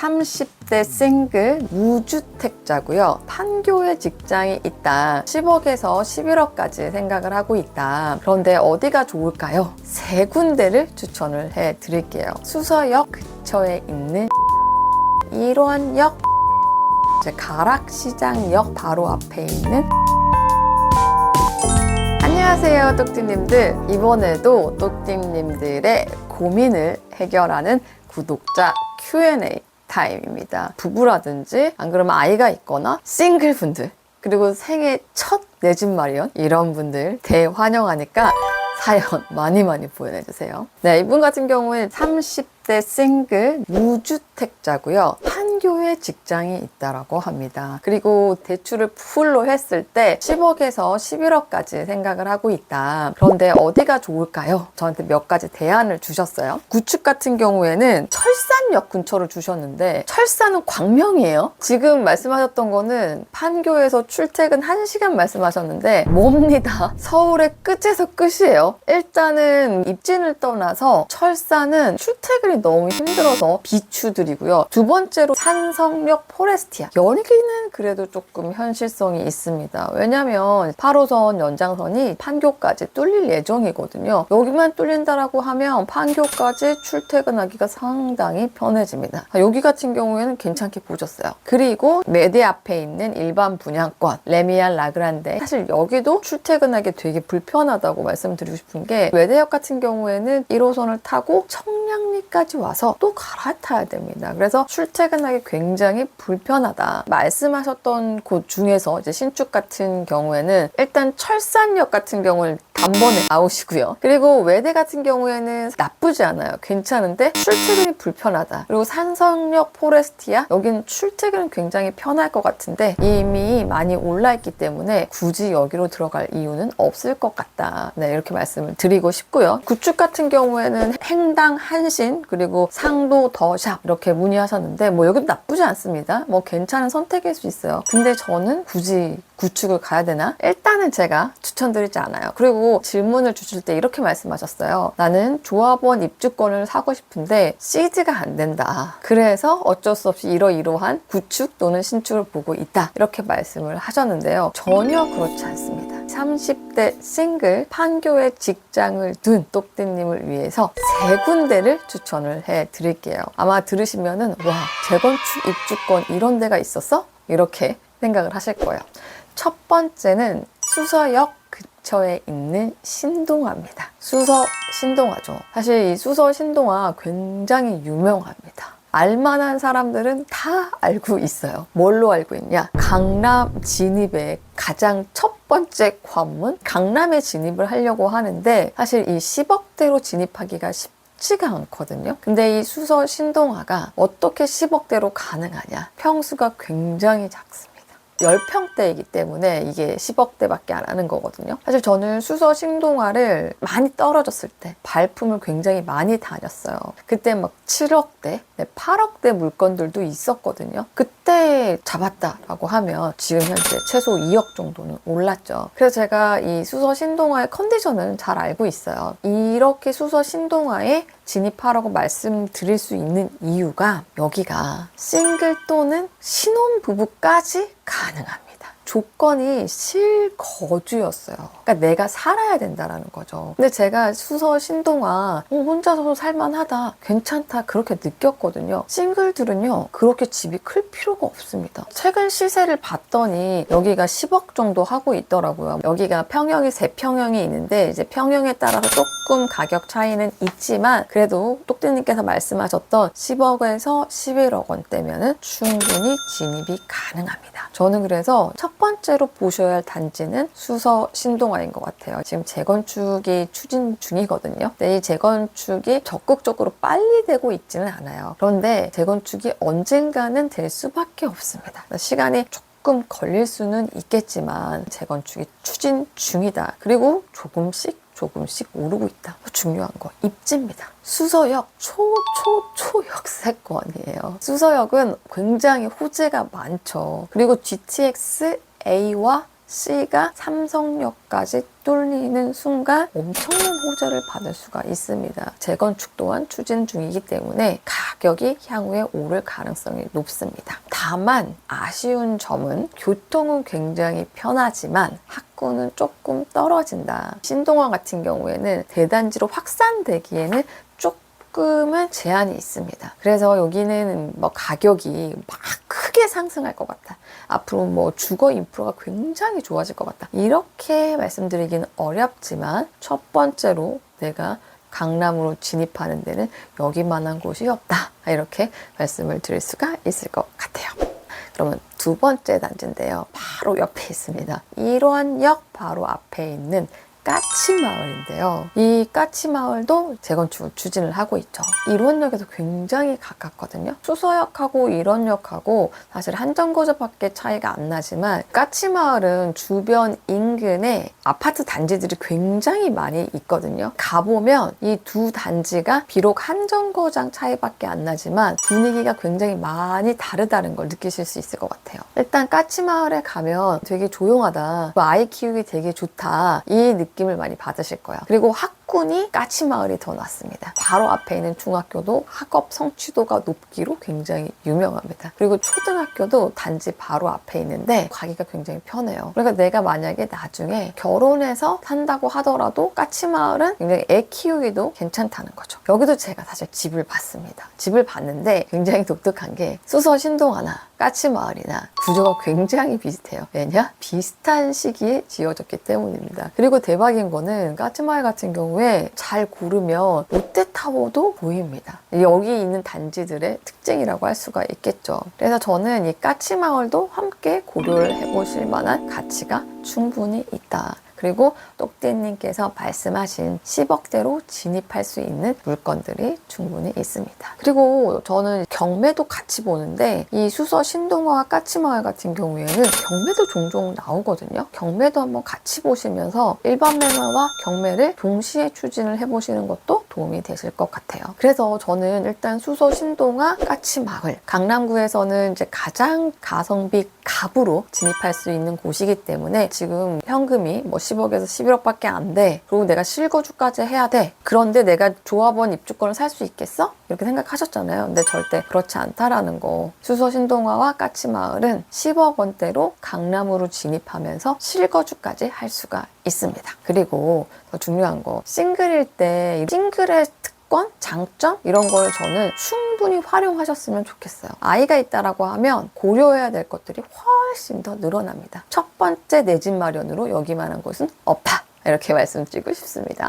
30대 싱글 무주택자고요. 판교에 직장이 있다. 10억에서 11억까지 생각을 하고 있다. 그런데 어디가 좋을까요? 세 군데를 추천을 해드릴게요. 수서역 근처에 있는 일원역, 가락시장역 바로 앞에 있는 안녕하세요, 똑띠님들. 이번에도 똑띠님들의 고민을 해결하는 구독자 Q&A 타임입니다. 부부라든지 안 그러면 아이가 있거나 싱글분들, 그리고 생애 첫 내 집 마련 이런 분들 대환영하니까 사연 많이 보내주세요. 네, 이분 같은 경우는 30대 싱글 무주택자고요. 판교에 직장이 있다라고 합니다. 그리고 대출을 풀로 했을 때 10억에서 11억까지 생각을 하고 있다. 그런데 어디가 좋을까요? 저한테 몇 가지 대안을 주셨어요. 구축 같은 경우에는 철산역 근처를 주셨는데 철산은 광명이에요. 지금 말씀하셨던 거는 판교에서 출퇴근 1시간 말씀하셨는데 뭡니다. 서울의 끝에서 끝이에요. 일단은 입진을 떠나서 철산은 출퇴근이 너무 힘들어서 비추드리고요. 두 번째로 산성역 포레스티아. 여기는 그래도 조금 현실성이 있습니다. 왜냐면 8호선 연장선이 판교까지 뚫릴 예정이거든요. 여기만 뚫린다라고 하면 판교까지 출퇴근하기가 상당히 편해집니다. 여기 같은 경우에는 괜찮게 보셨어요. 그리고 매대 앞에 있는 일반 분양권 레미안 라그란데, 사실 여기도 출퇴근하기 되게 불편하다고 말씀드리고 싶은 게 외대역 같은 경우에는 1호선을 타고 청량리까지 와서 또 갈아타야 됩니다. 그래서 출퇴근하기 굉장히 불편하다. 말씀하셨던 곳 중에서 이제 신축 같은 경우에는 일단 철산역 같은 경우는 단번에 나오시고요. 그리고 외대 같은 경우에는 나쁘지 않아요. 괜찮은데 출퇴근이 불편하다. 그리고 산성역 포레스티아, 여기는 출퇴근은 굉장히 편할 것 같은데 이미 많이 올라있기 때문에 굳이 여기로 들어갈 이유는 없을 것 같다. 네, 이렇게 말씀을 드리고 싶고요. 구축 같은 경우에는 행당 한신 그리고 상도 더샵 이렇게 문의하셨는데 뭐 여기도 나쁘지 않습니다. 뭐 괜찮은 선택일 수 있어요. 근데 저는 굳이 구축을 가야 되나? 일단은 제가 추천드리지 않아요. 그리고 질문을 주실 때 이렇게 말씀하셨어요. 나는 조합원 입주권을 사고 싶은데 시즈가 안 된다. 그래서 어쩔 수 없이 이러이러한 구축 또는 신축을 보고 있다. 이렇게 말씀을 하셨는데요. 전혀 그렇지 않습니다. 30대 싱글 판교에 직장을 둔 똑띠님을 위해서 세 군데를 추천을 해드릴게요. 아마 들으시면은 와, 재건축 입주권 이런 데가 있었어? 이렇게 생각을 하실 거예요. 첫 번째는 수서역 근처에 있는 신동아입니다. 수서 신동아죠. 사실 이 수서 신동아 굉장히 유명합니다. 알만한 사람들은 다 알고 있어요. 뭘로 알고 있냐? 강남 진입의 가장 첫 번째 관문, 강남에 진입을 하려고 하는데 사실 이 10억대로 진입하기가 쉽지가 않거든요. 근데 이 수서 신동아가 어떻게 10억대로 가능하냐? 평수가 굉장히 작습니다. 10평대이기 때문에 이게 10억대밖에 안 하는 거거든요. 사실 저는 수서 신동아를 많이 떨어졌을 때 발품을 굉장히 많이 다녔어요. 그때 막 7억대, 8억대 물건들도 있었거든요. 그때 잡았다라고 하면 지금 현재 최소 2억 정도는 올랐죠. 그래서 제가 이 수서 신동아의 컨디션을 잘 알고 있어요. 이렇게 수서 신동아에 진입하라고 말씀드릴 수 있는 이유가 여기가 싱글 또는 신혼부부까지 가능합니다. 조건이 실거주였어요. 그러니까 내가 살아야 된다라는 거죠. 근데 제가 수서 신동아 혼자서 살만하다, 괜찮다 그렇게 느꼈거든요. 싱글들은요 그렇게 집이 클 필요가 없습니다. 최근 시세를 봤더니 여기가 10억 정도 하고 있더라고요. 여기가 평형이 3평형이 있는데 이제 평형에 따라서 조금 가격 차이는 있지만 그래도 똑띠님께서 말씀하셨던 10억에서 11억 원대면은 충분히 진입이 가능합니다. 저는 그래서 첫 번째로 보셔야 할 단지는 수서 신동아인 것 같아요. 지금 재건축이 추진 중이거든요. 근데 이 재건축이 적극적으로 빨리 되고 있지는 않아요. 그런데 재건축이 언젠가는 될 수밖에 없습니다. 시간이 조금 걸릴 수는 있겠지만 재건축이 추진 중이다. 그리고 조금씩 오르고 있다. 중요한 거 입지입니다. 수서역 초역세권이에요. 수서역은 굉장히 호재가 많죠. 그리고 GTX A와 C가 삼성역까지 뚫리는 순간 엄청난 호재를 받을 수가 있습니다. 재건축 또한 추진 중이기 때문에 가격이 향후에 오를 가능성이 높습니다. 다만 아쉬운 점은 교통은 굉장히 편하지만 학구는 조금 떨어진다. 신동아 같은 경우에는 대단지로 확산되기에는 조금은 제한이 있습니다. 그래서 여기는 뭐 가격이 막 크게 상승할 것 같다. 앞으로 뭐 주거 인프라가 굉장히 좋아질 것 같다. 이렇게 말씀드리기는 어렵지만 첫 번째로 내가 강남으로 진입하는 데는 여기만한 곳이 없다. 이렇게 말씀을 드릴 수가 있을 것 같아요. 그러면 두 번째 단지인데요. 바로 옆에 있습니다. 일원역 바로 앞에 있는 까치마을인데요. 이 까치마을도 재건축을 추진을 하고 있죠. 일원역에서 굉장히 가깝거든요. 수서역하고 일원역하고 사실 한정거장밖에 차이가 안 나지만 까치마을은 주변 인근에 아파트 단지들이 굉장히 많이 있거든요. 가보면 이 두 단지가 비록 한정거장 차이밖에 안 나지만 분위기가 굉장히 많이 다르다는 걸 느끼실 수 있을 것 같아요. 일단 까치마을에 가면 되게 조용하다, 아이 키우기 되게 좋다, 이 느낌을 많이 받으실 거예요. 그리고 학군이 까치마을이 더 낫습니다. 바로 앞에 있는 중학교도 학업 성취도가 높기로 굉장히 유명합니다. 그리고 초등학교도 단지 바로 앞에 있는데 가기가 굉장히 편해요. 그러니까 내가 만약에 나중에 결혼해서 산다고 하더라도 까치마을은 굉장히 애 키우기도 괜찮다는 거죠. 여기도 제가 사실 집을 봤습니다. 집을 봤는데 굉장히 독특한 게 수서 신동아나 까치마을이나 구조가 굉장히 비슷해요. 왜냐? 비슷한 시기에 지어졌기 때문입니다. 그리고 대박인 거는 까치마을 같은 경우에 잘 고르면 롯데타워도 보입니다. 여기 있는 단지들의 특징이라고 할 수가 있겠죠. 그래서 저는 이 까치마을도 함께 고려를 해보실 만한 가치가 충분히 있다. 그리고 똑띠님께서 말씀하신 10억대로 진입할 수 있는 물건들이 충분히 있습니다. 그리고 저는 경매도 같이 보는데 이 수서 신동아와 까치마을 같은 경우에는 경매도 종종 나오거든요. 경매도 한번 같이 보시면서 일반 매매와 경매를 동시에 추진을 해보시는 것도 도움이 되실 것 같아요. 그래서 저는 일단 수서 신동아 까치마을, 강남구에서는 이제 가장 가성비 갑으로 진입할 수 있는 곳이기 때문에 지금 현금이 뭐 10억에서 11억밖에 안 돼. 그리고 내가 실거주까지 해야 돼. 그런데 내가 조합원 입주권을 살 수 있겠어? 이렇게 생각하셨잖아요. 근데 절대 그렇지 않다라는 거. 수서 신동아와 까치마을은 10억 원대로 강남으로 진입하면서 실거주까지 할 수가 있습니다. 그리고 더 중요한 거, 싱글일 때 싱글의 특권, 장점 이런 걸 저는 충분히 활용하셨으면 좋겠어요. 아이가 있다라고 하면 고려해야 될 것들이 훨씬 더 늘어납니다. 첫 번째 내 집 마련으로 여기만한 곳은 없다. 이렇게 말씀드리고 싶습니다.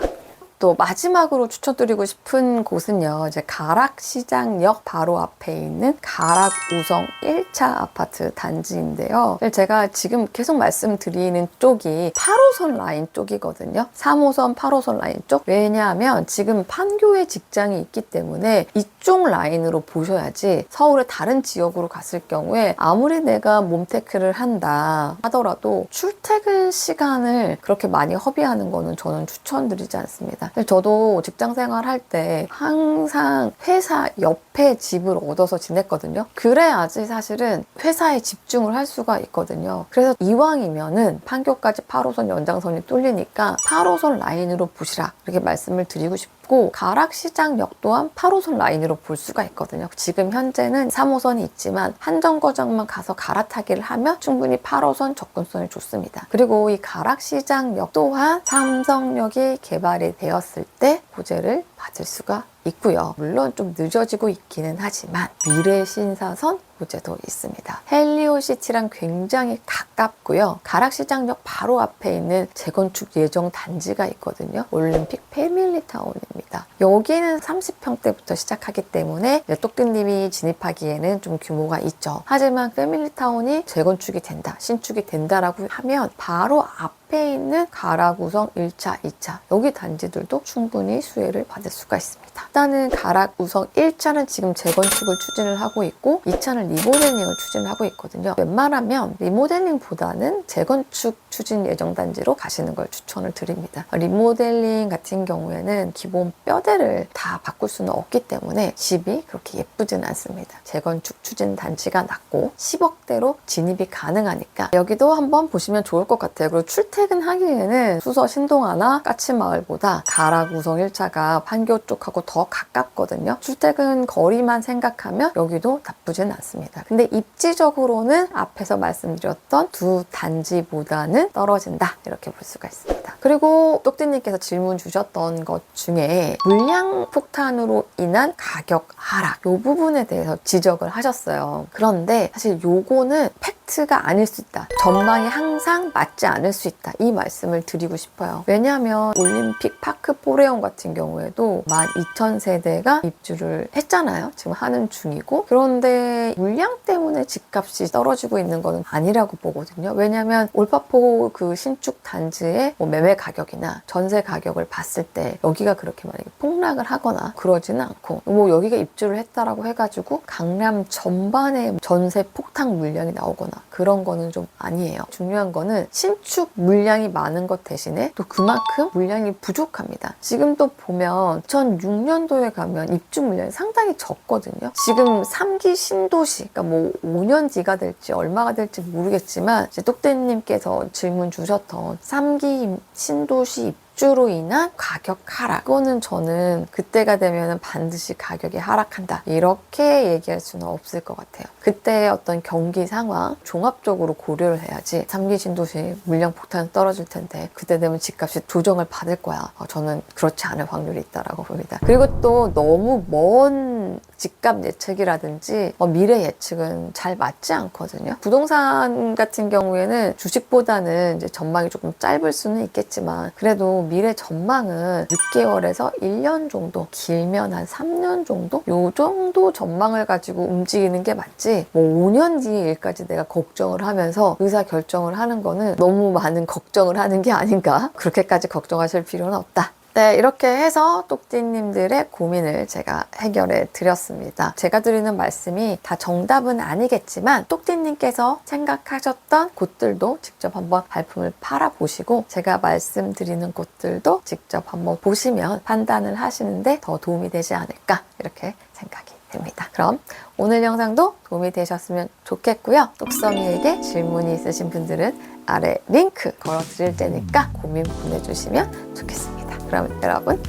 또 마지막으로 추천드리고 싶은 곳은요, 이제 가락시장역 바로 앞에 있는 가락우성 1차 아파트 단지인데요. 제가 지금 계속 말씀드리는 쪽이 8호선 라인 쪽이거든요. 3호선, 8호선 라인 쪽. 왜냐하면 지금 판교에 직장이 있기 때문에 이쪽 라인으로 보셔야지 서울의 다른 지역으로 갔을 경우에 아무리 내가 몸테크를 한다 하더라도 출퇴근 시간을 그렇게 많이 허비하는 거는 저는 추천드리지 않습니다. 저도 직장 생활할 때 항상 회사 옆에 집을 얻어서 지냈거든요. 그래야지 사실은 회사에 집중을 할 수가 있거든요. 그래서 이왕이면은 판교까지 8호선 연장선이 뚫리니까 8호선 라인으로 보시라 이렇게 말씀을 드리고 싶고, 가락시장역 또한 8호선 라인으로 볼 수가 있거든요. 지금 현재는 3호선이 있지만 한정거장만 가서 갈아타기를 하면 충분히 8호선 접근성이 좋습니다. 그리고 이 가락시장역 또한 삼성역이 개발이 되었을 때 호재를 받을 수가 있고요. 물론 좀 늦어지고 있기는 하지만 미래신사선 호재도 있습니다. 헬리오시티랑 굉장히 가깝고요. 가락시장역 바로 앞에 있는 재건축 예정 단지가 있거든요. 올림픽 패밀리타운입니다. 여기는 30평대부터 시작하기 때문에 똑띠님이 진입하기에는 좀 규모가 있죠. 하지만 패밀리타운이 재건축이 된다, 신축이 된다라고 하면 바로 앞에 앞에 있는 가락우성 1차, 2차 여기 단지들도 충분히 수혜를 받을 수가 있습니다. 일단은 가락우성 1차는 지금 재건축을 추진을 하고 있고 2차는 리모델링을 추진을 하고 있거든요. 웬만하면 리모델링보다는 재건축 추진 예정 단지로 가시는 걸 추천을 드립니다. 리모델링 같은 경우에는 기본 뼈대를 다 바꿀 수는 없기 때문에 집이 그렇게 예쁘지는 않습니다. 재건축 추진 단지가 낮고 10억대로 진입이 가능하니까 여기도 한번 보시면 좋을 것 같아요. 그리고 출퇴근하기에는 수서 신동아나 까치마을보다 가락우성 1차가 판교 쪽하고 더 가깝거든요. 출퇴근 거리만 생각하면 여기도 나쁘진 않습니다. 근데 입지적으로는 앞에서 말씀드렸던 두 단지보다는 떨어진다 이렇게 볼 수가 있습니다. 그리고 똑띠님께서 질문 주셨던 것 중에 물량 폭탄으로 인한 가격 하락 이 부분에 대해서 지적을 하셨어요. 그런데 사실 요거는 팩트가 아닐 수 있다. 전망이 항상 맞지 않을 수 있다. 이 말씀을 드리고 싶어요. 왜냐하면 올림픽 파크 포레온 같은 경우에도 12,000세대가 입주를 했잖아요. 지금 하는 중이고 그런데 물량 때문에 집값이 떨어지고 있는 거는 아니라고 보거든요. 왜냐하면 올파포 그 신축 단지의 매매 가격이나 전세 가격을 봤을 때 여기가 그렇게 만약에 폭락을 하거나 그러지는 않고 여기가 입주를 했다라고 해가지고 강남 전반에 전세 폭탄 물량이 나오거나 그런 거는 좀 아니에요. 중요한 거는 신축 물량이 많은 것 대신에 또 그만큼 물량이 부족합니다. 지금 또 보면 2006년도에 가면 입주 물량이 상당히 적거든요. 지금 3기 신도시, 그러니까 5년 뒤가 될지 얼마가 될지 모르겠지만 이제 똑대님께서 질문 주셨던 3기 신도시 입주로 인한 가격 하락 그거는 저는 그때가 되면 반드시 가격이 하락한다 이렇게 얘기할 수는 없을 것 같아요. 그때의 어떤 경기 상황 종합적으로 고려를 해야지 3기 신도시 물량 폭탄 떨어질 텐데 그때 되면 집값이 조정을 받을 거야. 저는 그렇지 않을 확률이 있다라고 봅니다. 그리고 또 너무 먼 집값 예측이라든지 미래 예측은 잘 맞지 않거든요. 부동산 같은 경우에는 주식보다는 이제 전망이 조금 짧을 수는 있겠지만 그래도 미래 전망은 6개월에서 1년 정도 길면 한 3년 정도? 요 정도 전망을 가지고 움직이는 게 맞지 5년 뒤의 일까지 내가 걱정을 하면서 의사결정을 하는 거는 너무 많은 걱정을 하는 게 아닌가 그렇게까지 걱정하실 필요는 없다. 네, 이렇게 해서 똑띠님들의 고민을 제가 해결해 드렸습니다. 제가 드리는 말씀이 다 정답은 아니겠지만 똑띠님께서 생각하셨던 곳들도 직접 한번 발품을 팔아보시고 제가 말씀드리는 곳들도 직접 한번 보시면 판단을 하시는데 더 도움이 되지 않을까 이렇게 생각이 됩니다. 그럼 오늘 영상도 도움이 되셨으면 좋겠고요. 똑성이에게 질문이 있으신 분들은 아래 링크 걸어 드릴 테니까 고민 보내주시면 좋겠습니다. 그럼 여러분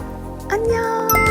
안녕.